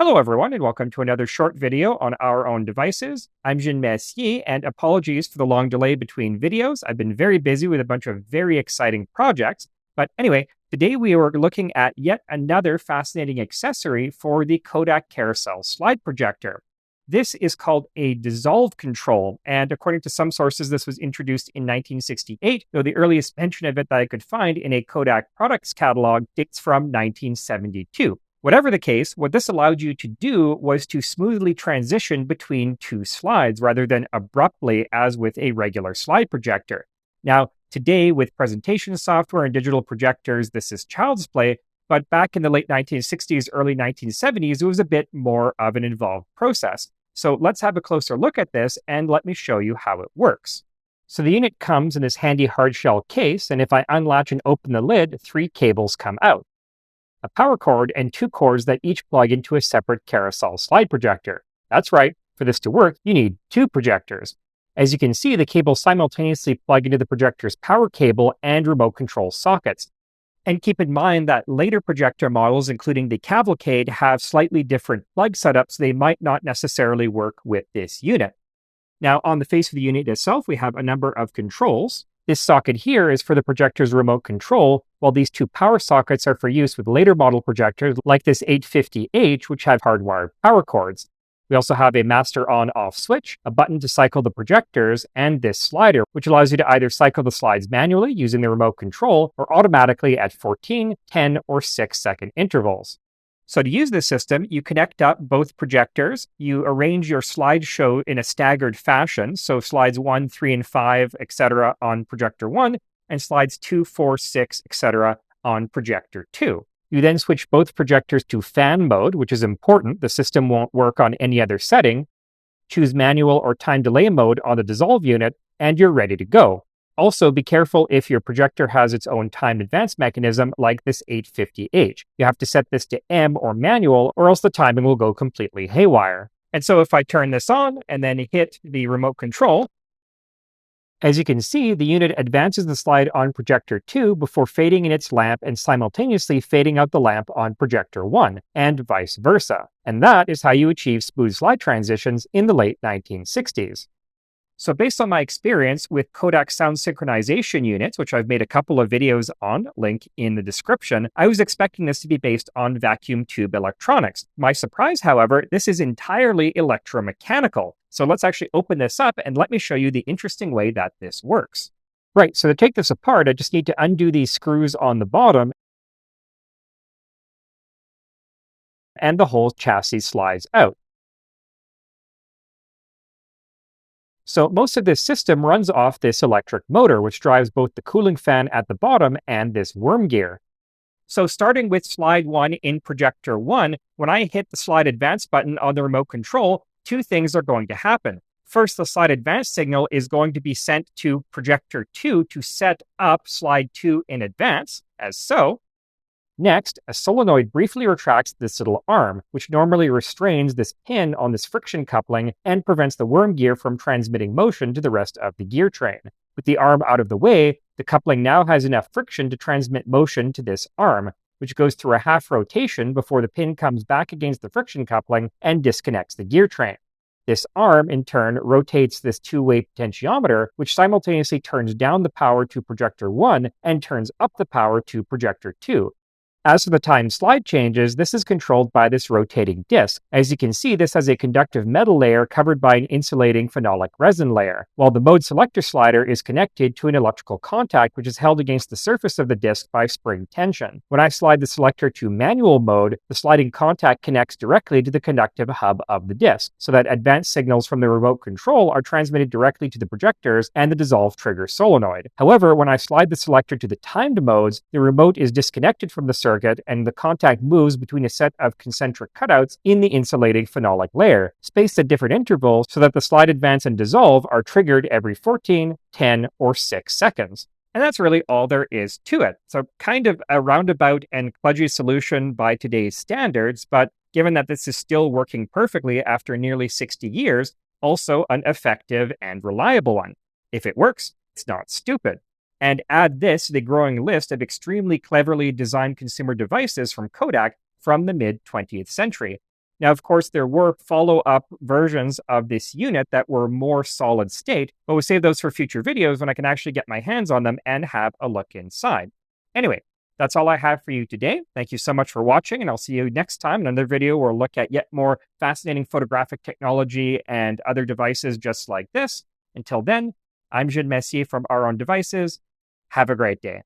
Hello, everyone, and welcome to another short video on our own devices. I'm Jean Messier, and apologies for the long delay between videos. I've been very busy with a bunch of very exciting projects. But anyway, today we are looking at yet another fascinating accessory for the Kodak Carousel slide projector. This is called a dissolve control, and according to some sources, this was introduced in 1968, though the earliest mention of it that I could find in a Kodak products catalog dates from 1972. Whatever the case, what this allowed you to do was to smoothly transition between two slides rather than abruptly as with a regular slide projector. Now, today with presentation software and digital projectors, this is child's play, but back in the late 1960s, early 1970s, it was a bit more of an involved process. So let's have a closer look at this and let me show you how it works. So the unit comes in this handy hardshell case, and if I unlatch and open the lid, 3 cables come out. A power cord and 2 cords that each plug into a separate carousel slide projector. That's right, for this to work, you need 2 projectors. As you can see, the cables simultaneously plug into the projector's power cable and remote control sockets. And keep in mind that later projector models, including the Cavalcade, have slightly different plug setups. They might not necessarily work with this unit. Now, on the face of the unit itself, we have a number of controls. This socket here is for the projector's remote control, while these 2 power sockets are for use with later model projectors like this 850H, which have hardwired power cords. We also have a master on-off switch, a button to cycle the projectors, and this slider, which allows you to either cycle the slides manually using the remote control or automatically at 14, 10, or 6-second intervals. So to use this system, you connect up both projectors, you arrange your slideshow in a staggered fashion, so slides 1, 3, and 5, etc. on projector 1, and slides 2, 4, 6, etc. on projector 2. You then switch both projectors to fan mode, which is important. The system won't work on any other setting. Choose manual or time delay mode on the dissolve unit, and you're ready to go. Also, be careful if your projector has its own time advance mechanism like this 850H. You have to set this to M or manual, or else the timing will go completely haywire. And so if I turn this on and then hit the remote control, as you can see, the unit advances the slide on projector 2 before fading in its lamp and simultaneously fading out the lamp on projector 1, and vice versa. And that is how you achieve smooth slide transitions in the late 1960s. So based on my experience with Kodak sound synchronization units, which I've made a couple of videos on, link in the description, I was expecting this to be based on vacuum tube electronics. My surprise, however, this is entirely electromechanical. So let's actually open this up and let me show you the interesting way that this works. Right, so to take this apart, I just need to undo these screws on the bottom, and the whole chassis slides out. So most of this system runs off this electric motor, which drives both the cooling fan at the bottom and this worm gear. So starting with slide 1 in projector 1, when I hit the slide advance button on the remote control, 2 things are going to happen. First, the slide advance signal is going to be sent to projector 2 to set up slide 2 in advance, as so. Next, a solenoid briefly retracts this little arm, which normally restrains this pin on this friction coupling and prevents the worm gear from transmitting motion to the rest of the gear train. With the arm out of the way, the coupling now has enough friction to transmit motion to this arm, which goes through a half rotation before the pin comes back against the friction coupling and disconnects the gear train. This arm, in turn, rotates this 2-way potentiometer, which simultaneously turns down the power to projector 1 and turns up the power to projector 2. As for the time slide changes, this is controlled by this rotating disc. As you can see, this has a conductive metal layer covered by an insulating phenolic resin layer, while the mode selector slider is connected to an electrical contact which is held against the surface of the disc by spring tension. When I slide the selector to manual mode, the sliding contact connects directly to the conductive hub of the disc, so that advanced signals from the remote control are transmitted directly to the projectors and the dissolve trigger solenoid. However, when I slide the selector to the timed modes, the remote is disconnected from the circuit and the contact moves between a set of concentric cutouts in the insulating phenolic layer, spaced at different intervals so that the slide advance and dissolve are triggered every 14, 10, or 6 seconds. And that's really all there is to it. So kind of a roundabout and kludgy solution by today's standards, but given that this is still working perfectly after nearly 60 years, also an effective and reliable one. If it works, it's not stupid. And add this to the growing list of extremely cleverly designed consumer devices from Kodak from the mid-20th century. Now, of course, there were follow-up versions of this unit that were more solid state, but we'll save those for future videos when I can actually get my hands on them and have a look inside. Anyway, that's all I have for you today. Thank you so much for watching, and I'll see you next time in another video where we'll look at yet more fascinating photographic technology and other devices just like this. Until then, I'm Jean Messier from Our Own Devices. Have a great day.